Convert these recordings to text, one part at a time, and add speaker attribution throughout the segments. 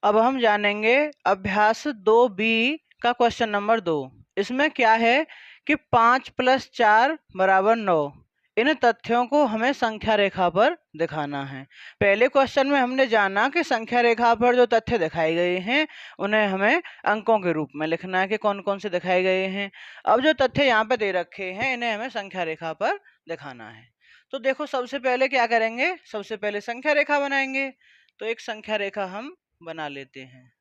Speaker 1: अब हम जानेंगे अभ्यास 2B का क्वेश्चन नंबर 2। इसमें क्या है कि 5 + 4 = 9। इन तथ्यों को हमें संख्या रेखा पर दिखाना है। पहले क्वेश्चन में हमने जाना कि संख्या रेखा पर जो तथ्य दिखाए गए हैं उन्हें हमें अंकों के रूप में लिखना है कि कौन कौन से दिखाए गए हैं। अब जो तथ्य यहाँ पे दे रखे हैं इन्हें हमें संख्या रेखा पर दिखाना है। तो देखो, सबसे पहले क्या करेंगे, सबसे पहले संख्या रेखा बनाएंगे। तो एक संख्या रेखा हम बना लेते हैं।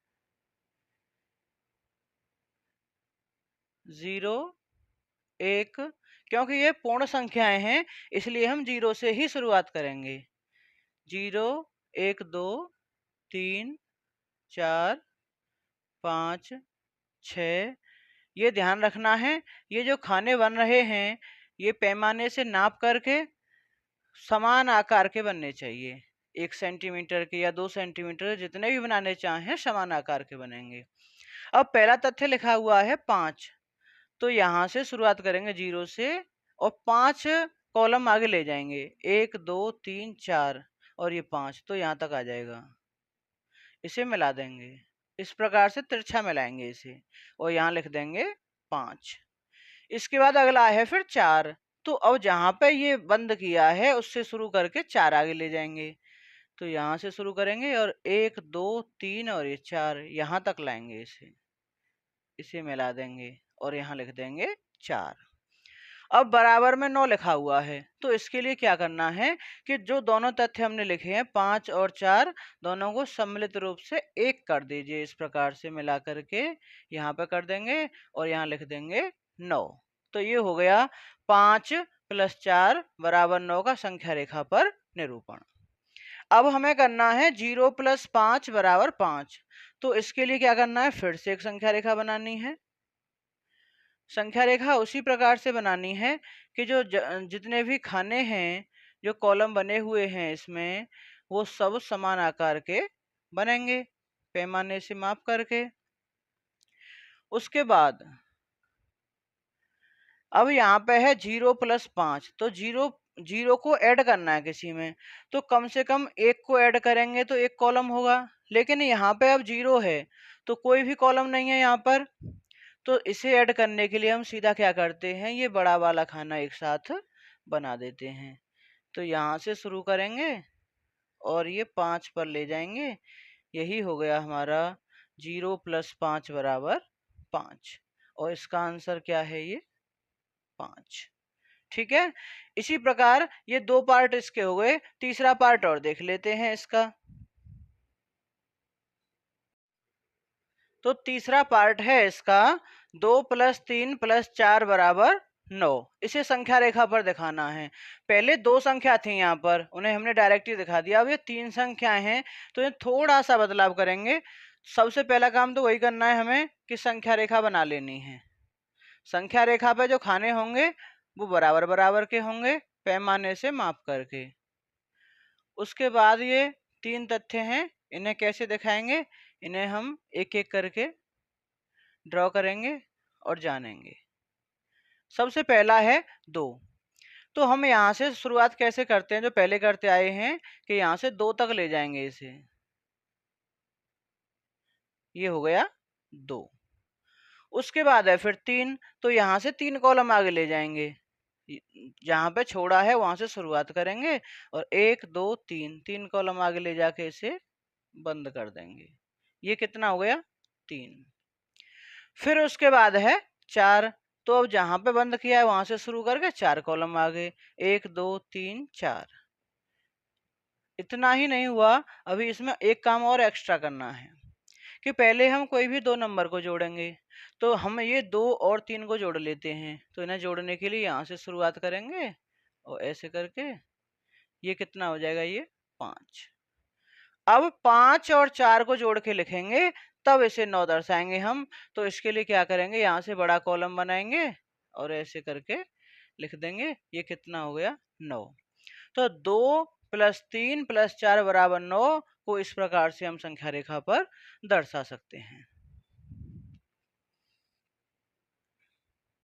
Speaker 1: 0, 1, क्योंकि ये पूर्ण संख्याएं हैं इसलिए हम 0 से ही शुरुआत करेंगे। 0, 1, 2, 3, 4, 5, 6। ये ध्यान रखना है, ये जो खाने बन रहे हैं ये पैमाने से नाप करके समान आकार के बनने चाहिए। 1 सेंटीमीटर के या 2 सेंटीमीटर, जितने भी बनाने चाहें समान आकार के बनेंगे। अब पहला तथ्य लिखा हुआ है 5, तो यहाँ से शुरुआत करेंगे 0 से और 5 कॉलम आगे ले जाएंगे। 1, 2, 3, 4 और ये 5, तो यहाँ तक आ जाएगा। इसे मिला देंगे, इस प्रकार से तिरछा मिलाएंगे इसे और यहाँ लिख देंगे 5। इसके बाद अगला है फिर 4, तो अब जहाँ पे ये बंद किया है उससे शुरू करके 4 आगे ले जाएंगे। तो यहाँ से शुरू करेंगे और 1, 2, 3 और ये 4 यहाँ तक लाएंगे इसे मिला देंगे और यहाँ लिख देंगे 4। अब बराबर में 9 लिखा हुआ है, तो इसके लिए क्या करना है कि जो दोनों तथ्य हमने लिखे हैं 5 और 4, दोनों को सम्मिलित रूप से 1 कर दीजिए। इस प्रकार से मिला करके यहाँ पे कर देंगे और यहाँ लिख देंगे 9। तो ये हो गया 5 + 4 = 9 का संख्या रेखा पर निरूपण। अब हमें करना है 0 + 5 = 5। तो इसके लिए क्या करना है, फिर से एक संख्या रेखा बनानी है। संख्या रेखा उसी प्रकार से बनानी है कि जो जितने भी खाने हैं, जो कॉलम बने हुए हैं इसमें, वो सब समान आकार के बनेंगे पैमाने से माप करके। उसके बाद अब यहाँ पे है 0 + 5, तो 0 को ऐड करना है किसी में, तो कम से कम 1 को ऐड करेंगे तो 1 कॉलम होगा। लेकिन यहाँ पे अब 0 है तो कोई भी कॉलम नहीं है यहाँ पर, तो इसे ऐड करने के लिए हम सीधा क्या करते हैं, ये बड़ा वाला खाना एक साथ बना देते हैं। तो यहाँ से शुरू करेंगे और ये 5 पर ले जाएंगे। यही हो गया हमारा 0 + 5 = 5 और इसका आंसर क्या है, ये 5। ठीक है, इसी प्रकार ये 2 पार्ट इसके हो गए। तीसरा पार्ट और देख लेते हैं इसका। तो तीसरा पार्ट है इसका 2 + 3 + 4 = 9। इसे संख्या रेखा पर दिखाना है। पहले 2 संख्या थी यहाँ पर, उन्हें हमने डायरेक्ट ही दिखा दिया। अब ये 3 संख्याएं हैं तो ये थोड़ा सा बदलाव करेंगे। सबसे पहला काम तो वही करना है हमें कि संख्या रेखा बना लेनी है। संख्या रेखा पे जो खाने होंगे वो बराबर बराबर के होंगे पैमाने से माप करके। उसके बाद ये 3 तथ्य हैं, इन्हें कैसे दिखाएंगे, इन्हें हम एक एक करके ड्रॉ करेंगे और जानेंगे। सबसे पहला है 2, तो हम यहाँ से शुरुआत कैसे करते हैं, जो पहले करते आए हैं कि यहाँ से 2 तक ले जाएंगे इसे। ये हो गया 2। उसके बाद है फिर 3, तो यहाँ से 3 कॉलम आगे ले जाएंगे। जहाँ पे छोड़ा है वहां से शुरुआत करेंगे और 1, 2, 3 कॉलम आगे ले जाके इसे बंद कर देंगे। ये कितना हो गया, 3। फिर उसके बाद है 4, तो अब जहां पे बंद किया है वहां से शुरू करके 4 कॉलम आगे, 1, 2, 3, 4। इतना ही नहीं हुआ, अभी इसमें एक काम और एक्स्ट्रा करना है कि पहले हम कोई भी 2 नंबर को जोड़ेंगे। तो हम ये 2 और 3 को जोड़ लेते हैं। तो इन्हें जोड़ने के लिए यहाँ से शुरुआत करेंगे और ऐसे करके ये कितना हो जाएगा, ये 5। अब 5 और 4 को जोड़ के लिखेंगे तब इसे 9 दर्शाएंगे हम। तो इसके लिए क्या करेंगे, यहाँ से बड़ा कॉलम बनाएंगे और ऐसे करके लिख देंगे। ये कितना हो गया, 9। तो 2 + 3 + 4 = 9 को इस प्रकार से हम संख्या रेखा पर दर्शा सकते हैं।